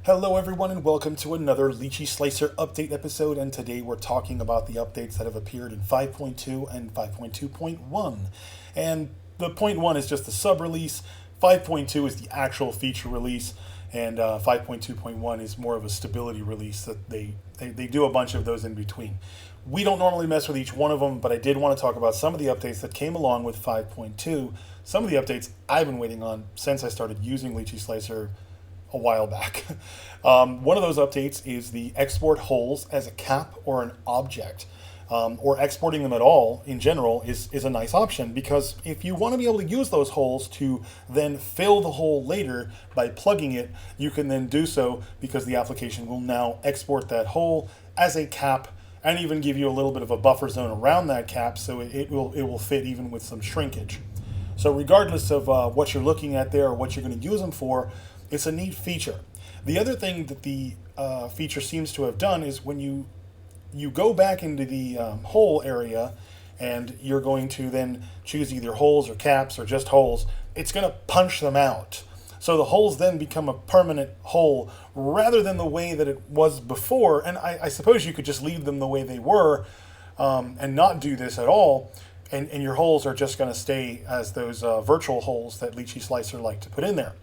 Hello everyone and welcome to another Lychee Slicer Update episode, and today we're talking about the updates that have appeared in 5.2 and 5.2.1. And the point 1 is just the sub-release, 5.2 is the actual feature release, and 5.2.1 is more of a stability release that they do a bunch of those in between. We don't normally mess with each one of them, but I did want to talk about some of the updates that came along with 5.2. Some of the updates I've been waiting on since I started using Lychee Slicer a while back. One of those updates is the export holes as a cap or an object, or exporting them at all in general is a nice option, because if you want to be able to use those holes to then fill the hole later by plugging it, you can then do so because the application will now export that hole as a cap and even give you a little bit of a buffer zone around that cap, so it will fit even with some shrinkage. So regardless of what you're looking at there or what you're going to use them for, it's a neat feature. The other thing that the feature seems to have done is when you go back into the hole area and you're going to then choose either holes or caps or just holes, it's going to punch them out. So the holes then become a permanent hole rather than the way that it was before. And I suppose you could just leave them the way they were and not do this at all. And your holes are just going to stay as those virtual holes that Lychee Slicer like to put in there.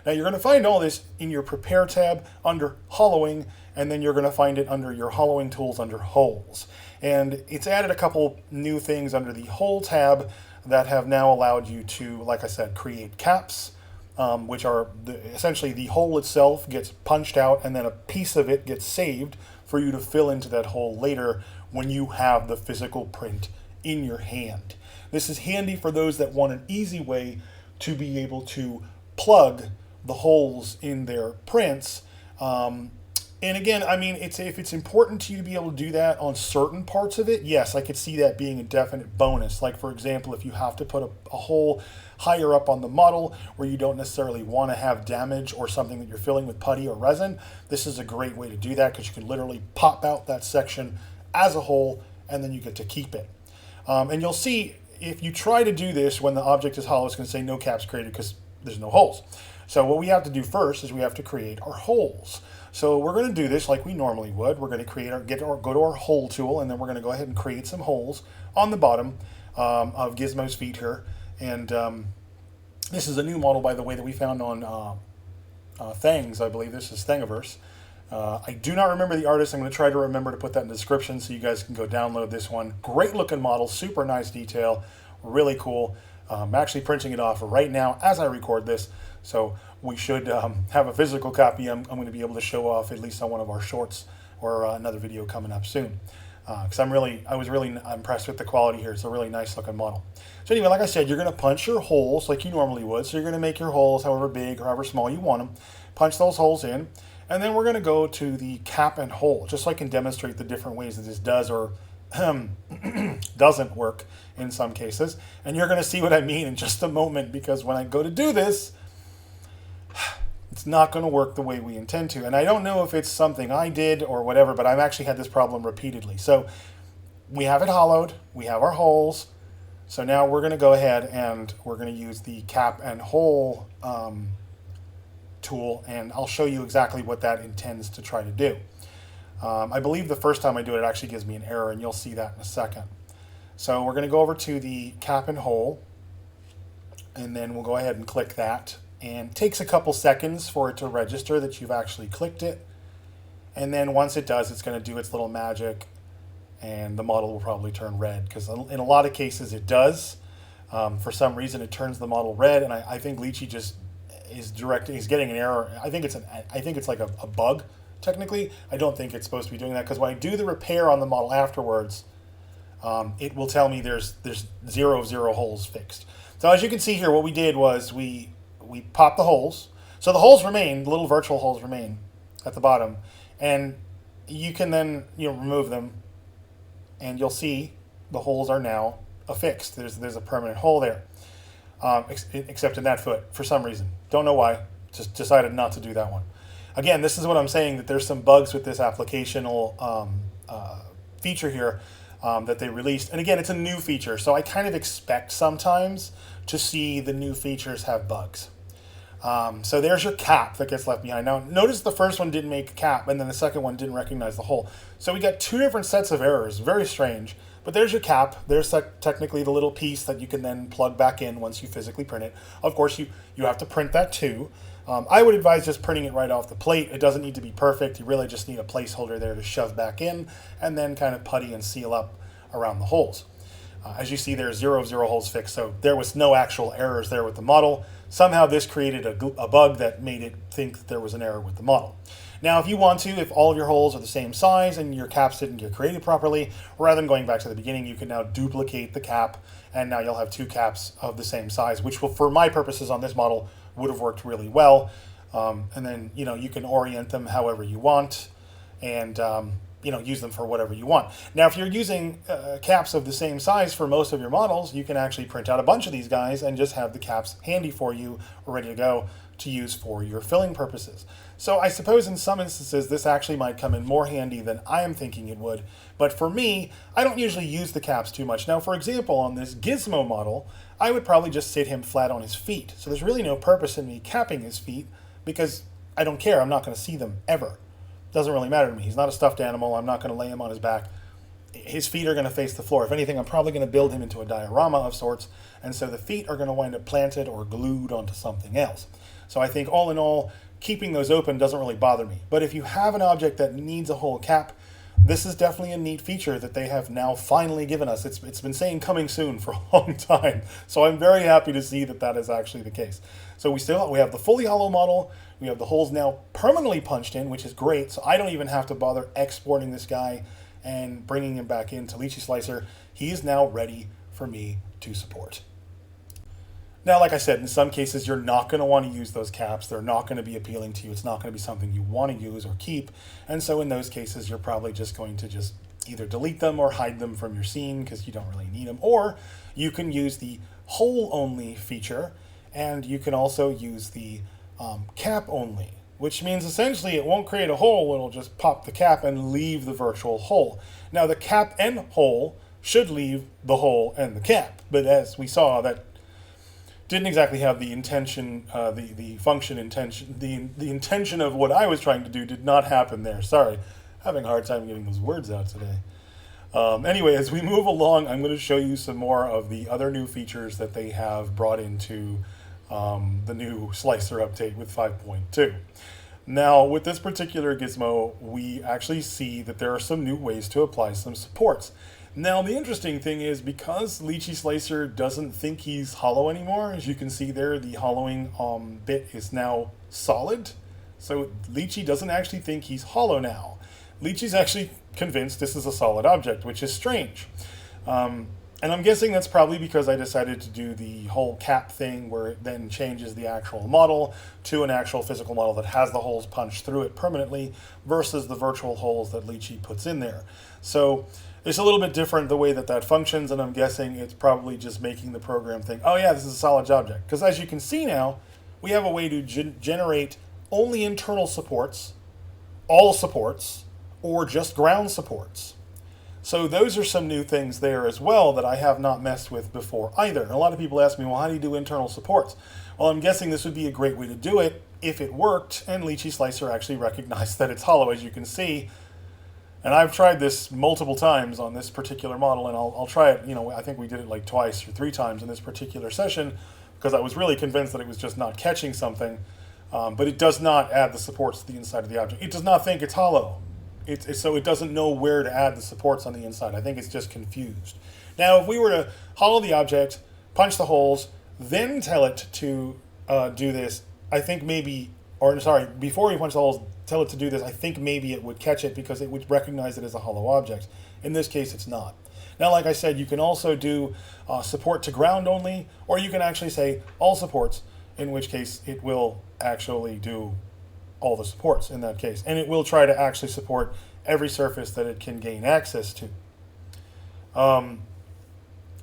Now you're going to find all this in your Prepare tab under Hollowing, and then you're going to find it under your Hollowing tools under Holes. And it's added a couple new things under the Hole tab that have now allowed you to, like I said, create caps, which are essentially the hole itself gets punched out and then a piece of it gets saved for you to fill into that hole later when you have the physical print in your hand. This is handy for those that want an easy way to be able to plug the holes in their prints. And again, I mean, if it's important to you to be able to do that on certain parts of it, yes, I could see that being a definite bonus. Like, for example, if you have to put a hole higher up on the model where you don't necessarily want to have damage or something that you're filling with putty or resin, this is a great way to do that, because you can literally pop out that section as a hole and then you get to keep it. And you'll see if you try to do this when the object is hollow, it's going to say no caps created because there's no holes. So what we have to do first is we have to create our holes. So we're going to do this like we normally would. We're going to go to our hole tool, and then we're going to go ahead and create some holes on the bottom of Gizmo's feet here. And this is a new model, by the way, that we found on Thangs, I believe. This is Thangiverse. I do not remember the artist. I'm going to try to remember to put that in the description so you guys can go download this one. Great looking model, super nice detail, really cool. I'm actually printing it off right now as I record this, so we should have a physical copy I'm going to be able to show off at least on one of our shorts or another video coming up soon. Because I was really impressed with the quality here. It's a really nice looking model. So anyway, like I said, you're going to punch your holes like you normally would. So you're going to make your holes however big or however small you want them. Punch those holes in. And then we're going to go to the cap and hole, just so I can demonstrate the different ways that this does or doesn't work in some cases. And you're going to see what I mean in just a moment, because when I go to do this, it's not going to work the way we intend to. And I don't know if it's something I did or whatever, but I've actually had this problem repeatedly. So we have it hollowed, we have our holes. So now we're going to go ahead and we're going to use the cap and hole tool, and I'll show you exactly what that intends to try to do. I believe the first time I do it, it actually gives me an error, and you'll see that in a second. So we're going to go over to the cap and hole, and then we'll go ahead and click that. And it takes a couple seconds for it to register that you've actually clicked it. And then once it does, it's going to do its little magic, and the model will probably turn red, because in a lot of cases it does. For some reason, it turns the model red, and I think Lychee just is getting an error. I think it's like a bug. Technically, I don't think it's supposed to be doing that, because when I do the repair on the model afterwards, it will tell me there's zero holes fixed. So as you can see here, what we did was we popped the holes. So the holes remain, the little virtual holes remain at the bottom, and you can then remove them, and you'll see the holes are now affixed. There's a permanent hole there, except in that foot for some reason. Don't know why. Just decided not to do that one. Again, this is what I'm saying, that there's some bugs with this applicational feature here that they released. And again, it's a new feature, so I kind of expect sometimes to see the new features have bugs. So there's your cap that gets left behind. Now, notice the first one didn't make a cap, and then the second one didn't recognize the hole. So we got two different sets of errors. Very strange. But there's your cap. There's technically the little piece that you can then plug back in once you physically print it. Of course, you have to print that too. I would advise just printing it right off the plate. It doesn't need to be perfect. You really just need a placeholder there to shove back in and then kind of putty and seal up around the holes. As you see, there's 0 of 0 holes fixed, so there was no actual errors there with the model. Somehow this created a bug that made it think that there was an error with the model. Now, if you want to, if all of your holes are the same size and your caps didn't get created properly, rather than going back to the beginning, you can now duplicate the cap, and now you'll have two caps of the same size, which will, for my purposes on this model, would have worked really well. And then, you can orient them however you want, and use them for whatever you want. Now, if you're using caps of the same size for most of your models, you can actually print out a bunch of these guys and just have the caps handy for you, ready to go to use for your filling purposes. So I suppose in some instances this actually might come in more handy than I am thinking it would. But for me, I don't usually use the caps too much. Now, for example, on this Gizmo model, I would probably just sit him flat on his feet. So there's really no purpose in me capping his feet because I don't care. I'm not going to see them ever. Doesn't really matter to me. He's not a stuffed animal. I'm not going to lay him on his back. His feet are going to face the floor. If anything, I'm probably going to build him into a diorama of sorts, and so the feet are going to wind up planted or glued onto something else. So I think all in all, keeping those open doesn't really bother me. But if you have an object that needs a whole cap, this is definitely a neat feature that they have now finally given us. It's been saying coming soon for a long time, so I'm very happy to see that that is actually the case. So we have the fully hollow model. We have the holes now permanently punched in, which is great. So I don't even have to bother exporting this guy and bringing him back into Lychee Slicer. He is now ready for me to support. Now, like I said, in some cases, you're not going to want to use those caps. They're not going to be appealing to you. It's not going to be something you want to use or keep. And so in those cases, you're probably just going to just either delete them or hide them from your scene because you don't really need them. Or you can use the hole only feature, and you can also use the cap only, which means essentially it won't create a hole. It'll just pop the cap and leave the virtual hole. Now, the cap and hole should leave the hole and the cap. But as we saw, that didn't exactly have the intention, the function intention, the intention of what I was trying to do did not happen there. Sorry, having a hard time getting those words out today. Anyway, as we move along, I'm going to show you some more of the other new features that they have brought into the new Slicer update with 5.2. Now, with this particular gizmo, we actually see that there are some new ways to apply some supports. Now, the interesting thing is because Lychee Slicer doesn't think he's hollow anymore, as you can see there, the hollowing bit is now solid. So Lychee doesn't actually think he's hollow now. Lychee's actually convinced this is a solid object, which is strange. And I'm guessing that's probably because I decided to do the whole cap thing where it then changes the actual model to an actual physical model that has the holes punched through it permanently versus the virtual holes that Lychee puts in there. So it's a little bit different the way that that functions, and I'm guessing it's probably just making the program think, oh yeah, this is a solid object. Because as you can see now, we have a way to generate only internal supports, all supports, or just ground supports. So those are some new things there as well that I have not messed with before either. And a lot of people ask me, well, how do you do internal supports? Well, I'm guessing this would be a great way to do it if it worked, and Lychee Slicer actually recognized that it's hollow, as you can see. And I've tried this multiple times on this particular model, and I'll try it, I think we did it like twice or 3 times in this particular session because I was really convinced that it was just not catching something. But it does not add the supports to the inside of the object. It does not think it's hollow. So it doesn't know where to add the supports on the inside. I think it's just confused. Now, if we were to hollow the object, punch the holes, then tell it to do this, I think maybe, before we punch the holes, tell it to do this, I think maybe it would catch it because it would recognize it as a hollow object. In this case, it's not. Now, like I said, you can also do support to ground only, or you can actually say all supports, in which case it will actually do all the supports in that case. And it will try to actually support every surface that it can gain access to.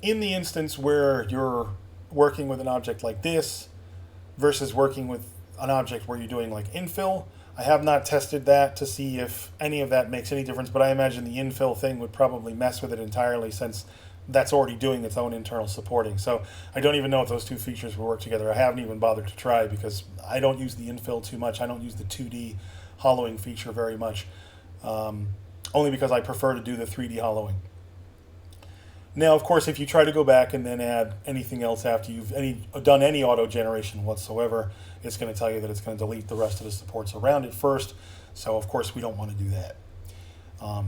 In the instance where you're working with an object like this versus working with an object where you're doing like infill, I have not tested that to see if any of that makes any difference, but I imagine the infill thing would probably mess with it entirely since that's already doing its own internal supporting. So I don't even know if those two features will work together. I haven't even bothered to try because I don't use the infill too much. I don't use the 2D hollowing feature very much, only because I prefer to do the 3D hollowing. Now, of course, if you try to go back and then add anything else after you've done any auto generation whatsoever, it's going to tell you that it's going to delete the rest of the supports around it first. So, of course, we don't want to do that.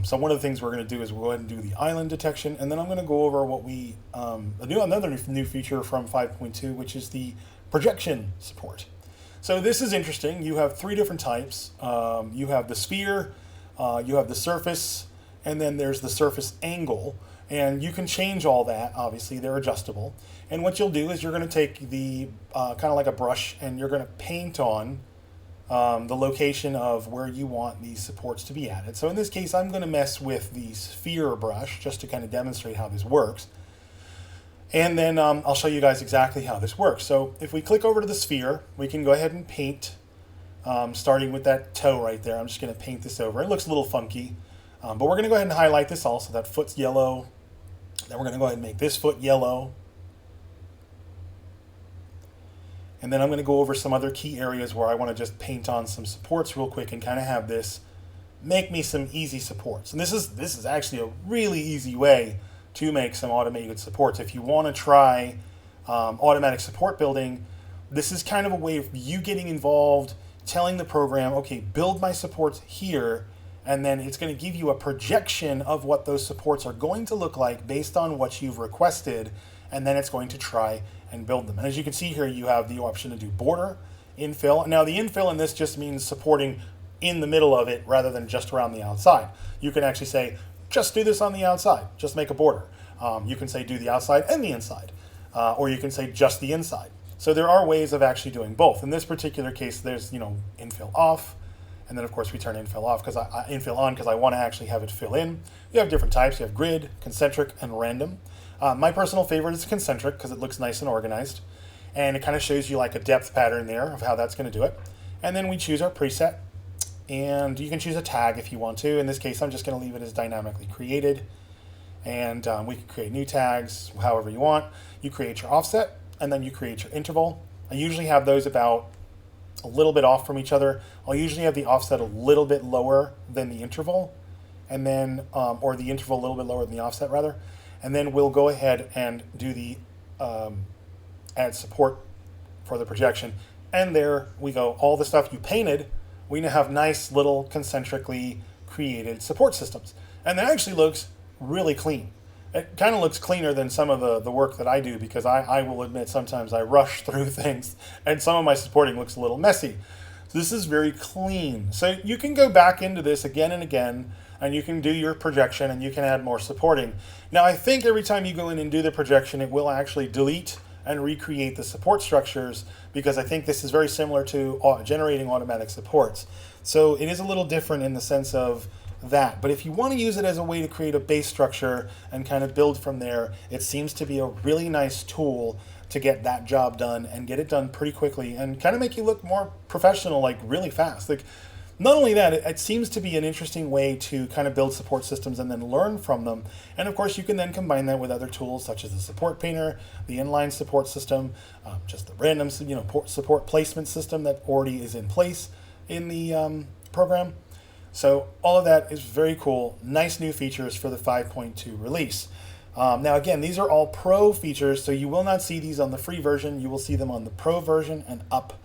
So one of the things we're going to do is we'll go ahead and do the island detection, and then I'm going to go over what another new feature from 5.2, which is the projection support. So this is interesting. You have three different types. You have the sphere, you have the surface, and then there's the surface angle. And you can change all that, obviously, they're adjustable. And what you'll do is you're going to take the, kind of like a brush, and you're going to paint on the location of where you want these supports to be added. So in this case, I'm going to mess with the sphere brush just to kind of demonstrate how this works. And then I'll show you guys exactly how this works. So if we click over to the sphere, we can go ahead and paint, starting with that toe right there. I'm just going to paint this over. It looks a little funky, but we're going to go ahead and highlight this also. That foot's yellow. Then we're going to go ahead and make this foot yellow. And then I'm going to go over some other key areas where I want to just paint on some supports real quick and kind of have this make me some easy supports. And this is actually a really easy way to make some automated supports. If you want to try automatic support building, this is kind of a way of you getting involved, telling the program, okay, build my supports here, and then it's going to give you a projection of what those supports are going to look like based on what you've requested, and then it's going to try and build them. And as you can see here, you have the option to do border, infill. Now the infill in this just means supporting in the middle of it rather than just around the outside. You can actually say, just do this on the outside, just make a border. You can say do the outside and the inside, or you can say just the inside. So there are ways of actually doing both. In this particular case, there's infill off, and then of course we turn infill off because infill on because I want to actually have it fill in. You have different types. You have grid, concentric, and random. My personal favorite is concentric because it looks nice and organized, and it kind of shows you like a depth pattern there of how that's going to do it. And then we choose our preset, and you can choose a tag if you want to. In this case, I'm just going to leave it as dynamically created, and we can create new tags however you want. You create your offset, and then you create your interval. I usually have those about a little bit off from each other. I'll usually have the offset a little bit lower than the interval, and then or the interval a little bit lower than the offset rather, and then we'll go ahead and do the add support for the projection. And there we go. All the stuff you painted, we now have nice little concentrically created support systems, and that actually looks really clean. It kind of looks cleaner than some of the work that I do because I will admit sometimes I rush through things and some of my supporting looks a little messy. So this is very clean. So you can go back into this again and again, and you can do your projection and you can add more supporting. Now I think every time you go in and do the projection, it will actually delete and recreate the support structures because I think this is very similar to generating automatic supports. So it is a little different in the sense of that. But if you want to use it as a way to create a base structure and kind of build from there, it seems to be a really nice tool to get that job done and get it done pretty quickly and kind of make you look more professional, like really fast. Like not only that, it seems to be an interesting way to kind of build support systems and then learn from them. And of course, you can then combine that with other tools such as the support painter, the inline support system, just the random support placement system that already is in place in the program. So all of that is very cool. Nice new features for the 5.2 release. Now again, these are all pro features, so you will not see these on the free version. You will see them on the pro version and up.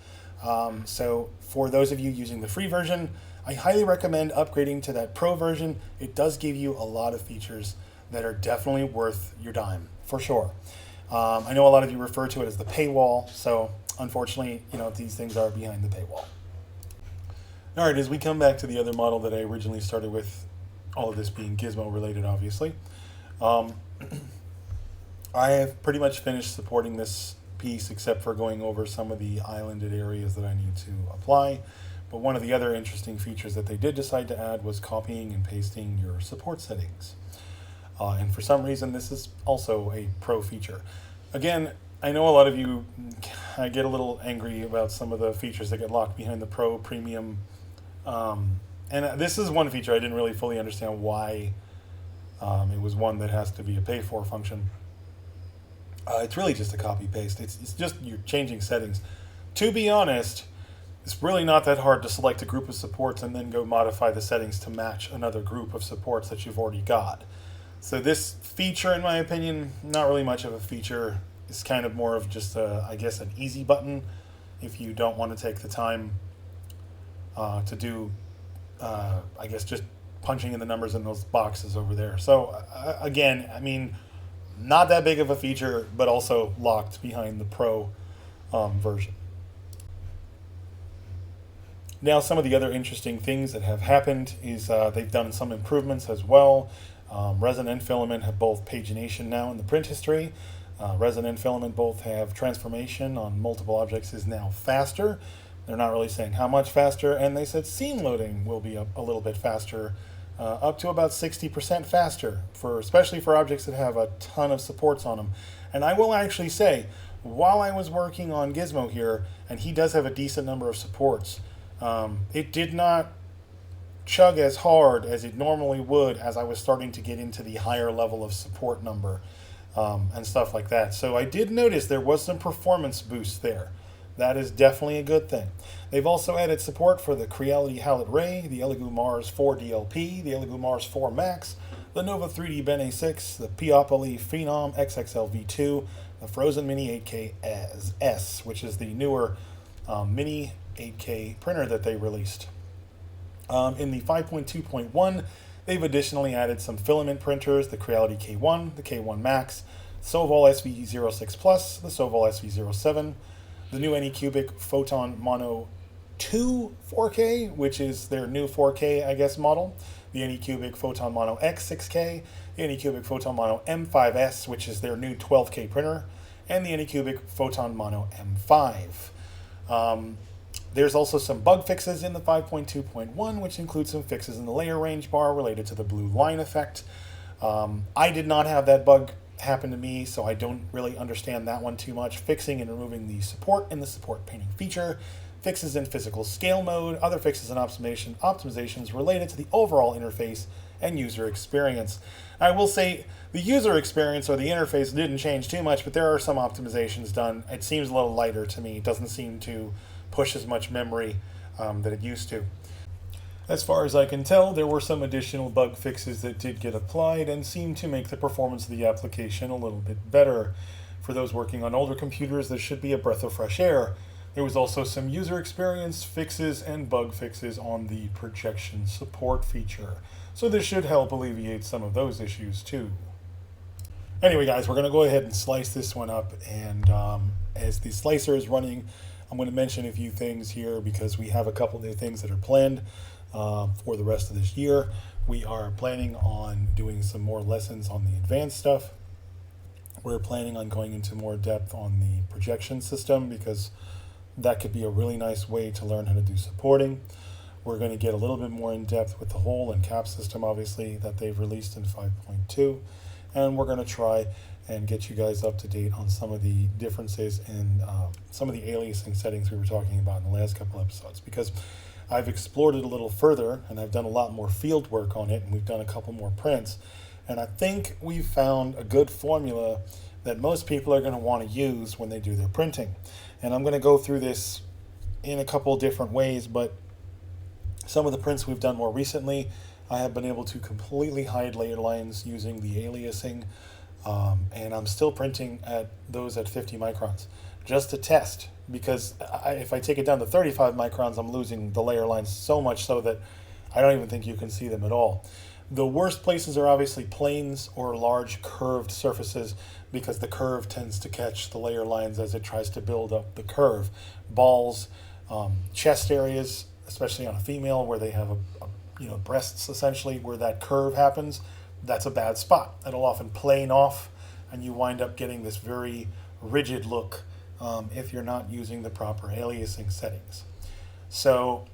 So for those of you using the free version, I highly recommend upgrading to that pro version. It does give you a lot of features that are definitely worth your dime, for sure. I know a lot of you refer to it as the paywall, so unfortunately, these things are behind the paywall. All right, as we come back to the other model that I originally started with, all of this being Gizmo related, obviously, I have pretty much finished supporting this piece except for going over some of the islanded areas that I need to apply. But one of the other interesting features that they did decide to add was copying and pasting your support settings. And for some reason, this is also a pro feature. Again, I know a lot of you get a little angry about some of the features that get locked behind the pro premium. And this is one feature I didn't really fully understand why It was one that has to be a pay for function. It's really just a copy paste. It's just you're changing settings. To be honest, it's really not that hard to select a group of supports and then go modify the settings to match another group of supports that you've already got. So this feature, in my opinion, not really much of a feature. It's kind of more of just, I guess, an easy button if you don't want to take the time to do, I guess, just punching in the numbers in those boxes over there. So again, I mean, not that big of a feature, but also locked behind the Pro version. Now, some of the other interesting things that have happened is they've done some improvements as well. Resin and filament have both pagination now in the print history. Resin and filament both have transformation on multiple objects is now faster. They're not really saying how much faster, and they said scene loading will be a little bit faster, up to about 60% faster, especially for objects that have a ton of supports on them. And I will actually say, while I was working on Gizmo here, and he does have a decent number of supports, it did not chug as hard as it normally would as I was starting to get into the higher level of support number and stuff like that. So I did notice there was some performance boost there. That is definitely a good thing. They've also added support for the Creality Hallett Ray, the Elegoo Mars 4 DLP, the Elegoo Mars 4 Max, the Nova 3D Ben A6, the Peopoly Phenom XXL V2, the Frozen Mini 8K S, which is the newer Mini 8K printer that they released. In the 5.2.1, they've additionally added some filament printers, the Creality K1, the K1 Max, Sovol SV06 Plus, the Sovol SV07, the new Anycubic Photon Mono 2 4K, which is their new 4K, I guess, model, the Anycubic Photon Mono X 6K, the Anycubic Photon Mono M5S, which is their new 12K printer, and the Anycubic Photon Mono M5. There's also some bug fixes in the 5.2.1, which include some fixes in the layer range bar related to the blue line effect. I did not have that bug happen to me, so I don't really understand that one too much. Fixing and removing the support in the support painting feature, fixes in physical scale mode, other fixes and optimizations related to the overall interface and user experience. I will say the user experience or the interface didn't change too much, but there are some optimizations done. It seems a little lighter to me. It doesn't seem to push as much memory that it used to. As far as I can tell, there were some additional bug fixes that did get applied and seemed to make the performance of the application a little bit better. For those working on older computers, this should be a breath of fresh air. There was also some user experience fixes and bug fixes on the projection support feature. So this should help alleviate some of those issues too. Anyway, guys, we're going to go ahead and slice this one up, and as the slicer is running, I'm going to mention a few things here because we have a couple new things that are planned for the rest of this year. We are planning on doing some more lessons on the advanced stuff. We're planning on going into more depth on the projection system because that could be a really nice way to learn how to do supporting. We're going to get a little bit more in depth with the hole and cap system, obviously, that they've released in 5.2. And we're going to try and get you guys up to date on some of the differences in some of the aliasing settings we were talking about in the last couple episodes, because I've explored it a little further and I've done a lot more field work on it, and we've done a couple more prints, and I think we've found a good formula that most people are going to want to use when they do their printing. And I'm going to go through this in a couple different ways, but some of the prints we've done more recently, I have been able to completely hide layer lines using the aliasing. And I'm still printing at those at 50 microns just to test, because if I take it down to 35 microns, I'm losing the layer lines so much so that I don't even think you can see them at all. The worst places are obviously planes or large curved surfaces, because the curve tends to catch the layer lines as it tries to build up the curve. Balls, chest areas, especially on a female where they have breasts essentially, where that curve happens, that's a bad spot. It'll often plane off, and you wind up getting this very rigid look if you're not using the proper aliasing settings. So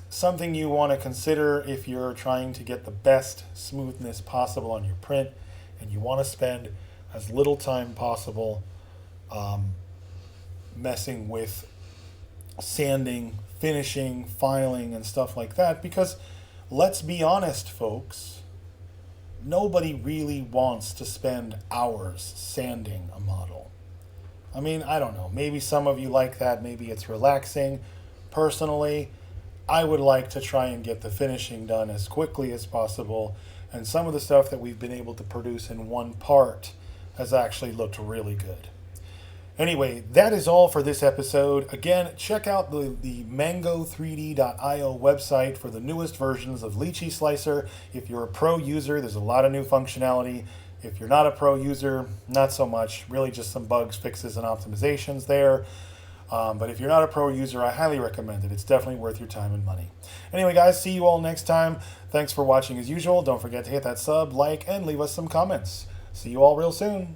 something you want to consider if you're trying to get the best smoothness possible on your print, and you want to spend as little time possible messing with sanding, finishing, filing, and stuff like that, because let's be honest, folks, nobody really wants to spend hours sanding a model. I mean, I don't know. Maybe some of you like that. Maybe it's relaxing. Personally, I would like to try and get the finishing done as quickly as possible. And some of the stuff that we've been able to produce in one part has actually looked really good. Anyway, that is all for this episode. Again, check out the mango3d.io website for the newest versions of Lychee Slicer. If you're a pro user, there's a lot of new functionality. If you're not a pro user, not so much. Really just some bugs, fixes, and optimizations there. But if you're not a pro user, I highly recommend it. It's definitely worth your time and money. Anyway, guys, see you all next time. Thanks for watching as usual. Don't forget to hit that sub, like, and leave us some comments. See you all real soon.